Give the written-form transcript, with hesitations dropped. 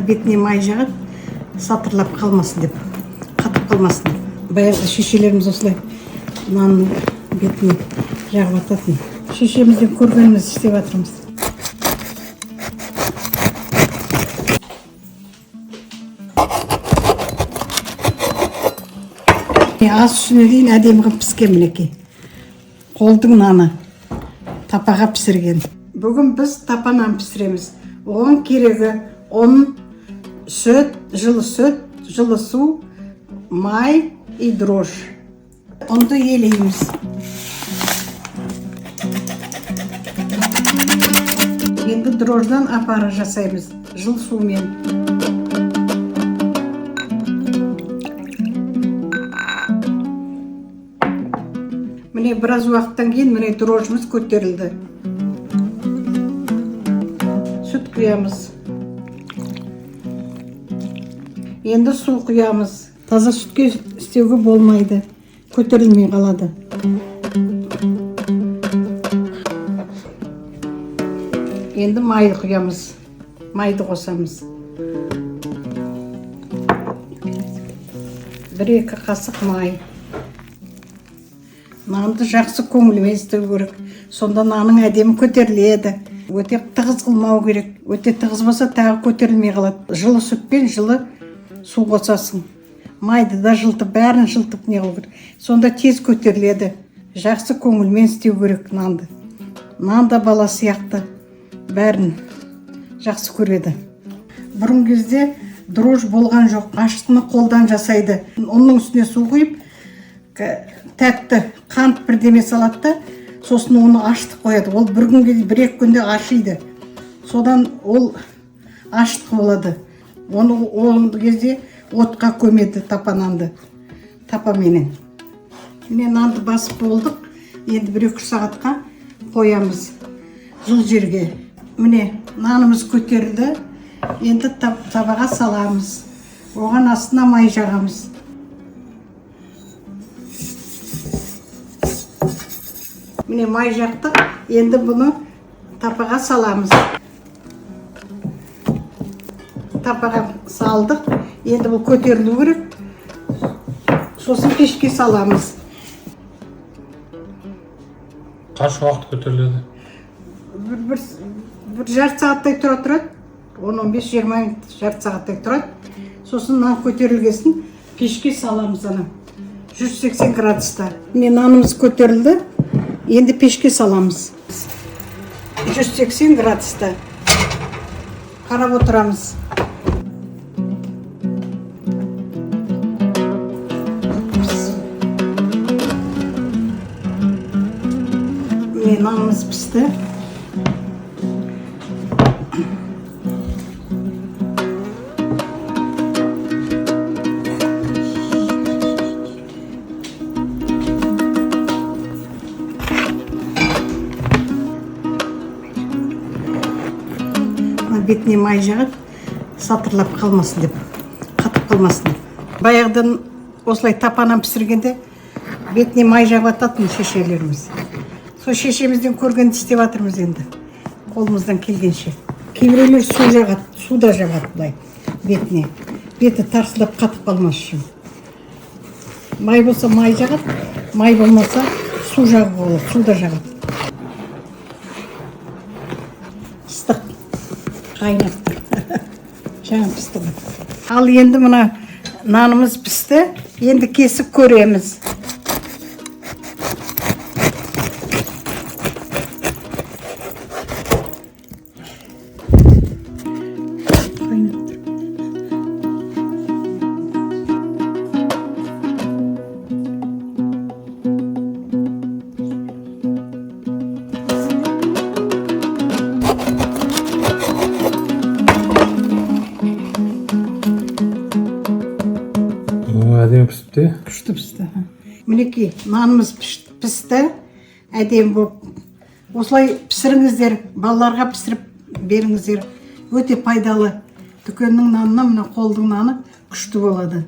Бетіне май жағып, сатырлап қалмасын деп, қатып қалмасын деп. Баяғыда шешелеріміз осылай нанның бетіне жағып ататын. Шешемізден көргеніміз істеп жатырмыз. Ас үстіне дейін әдемі қылып піскен мінекей. Қолдың наны тапаға пісірген. Бүгін біз тапа нан пісіреміз. Оған керегі ұн, сүт, жылы су, май и дрожь. Ұнды елейміз. Енді дрожьдан опара жасаймыз, жылы сумен. Міне біраз уақыттан кейін міне дрожьымыз көтерілді. Сүт құямыз. Енді су құямыз. Таза сүтке істеуге болмайды. Көтерілмей қалады. Енді майды құямыз. Майды қосамыз. 1-2 қасық май. Нанды жақсы көңілмен істеу керек. Сонда наның әдемі көтеріледі. Өте тығыз қылмау керек. Өте тығыз болса тағы көтерілмей қалады. Жылы сүтпен жылы су қосасың. Майды да жылтып, бәрін жылтып не қылу керек. Сонда тез көтеріледі. Жақсы көңілмен істеу керек нанды. Нан да бала сияқты бәрін жақсы көреді. Бұрын кезде дрожь болған жоқ. Ашытқыны қолдан жасайды. Оның үстіне су құйып, тәтті қант бірдеме салады да, сосын оны ашытып қояды. Ол бір күнге 1-2 күнде ашиды. Содан ол ашытқы болады. Оны кезде отқа көмеді тапа нанды. Тапаменен. Міне нанды басып болдық. Енді 1-2 сағатқа қоямыз жыл жерге. Міне нанымыз көтерілді. Енді табаға саламыз. Оған астына май жағамыз. Міне май жақтық. Енді бұны тапаға саламыз. Тапаға салдық. Енді бұл көтерілу керек. Сосын пешке саламыз. Қанша уақыт көтеріледі? Бір жарты сағаттай тұрады. 10-15-20 минут жарты сағаттай тұрады. Сосын нан көтерілгесін пешке саламыз ана. 180 градуста. Міне нанымыз көтерілді. Енді пешке саламыз. 180 градуста. Қарап отырамыз. Міне нанымыз пісті. Бетіне май жағып, сатырлап қалмасын деп, қатып қалмасын деп. Баяғыдан осылай тапанан пісіргенде бетіне май жағып ататын шешелеріміз. Сол шешемізден көргенді істеп жатырмыз енді. Қолымыздан келгенше. Кейбіреулер су жағады, су да жағады бұлай бетіне. Беті тарсылап қатып қалмас үшін. Май болса май жағады, май болмаса су жағып болады, су да жағады. Ыстық. Қайнап тұр. Жаңа пісті ғой. Ал енді мына нанымыз пісті. Енді кесіп көреміз. Әдемі пісіпті? Күшті пісті. Мінекей, нанымыз пісті. Әдемі болып. Осылай пісіріңіздер, балаларға пісіріп беріңіздер. Өте пайдалы. Дүкеннің нанына, мына қолдың наны күшті болады.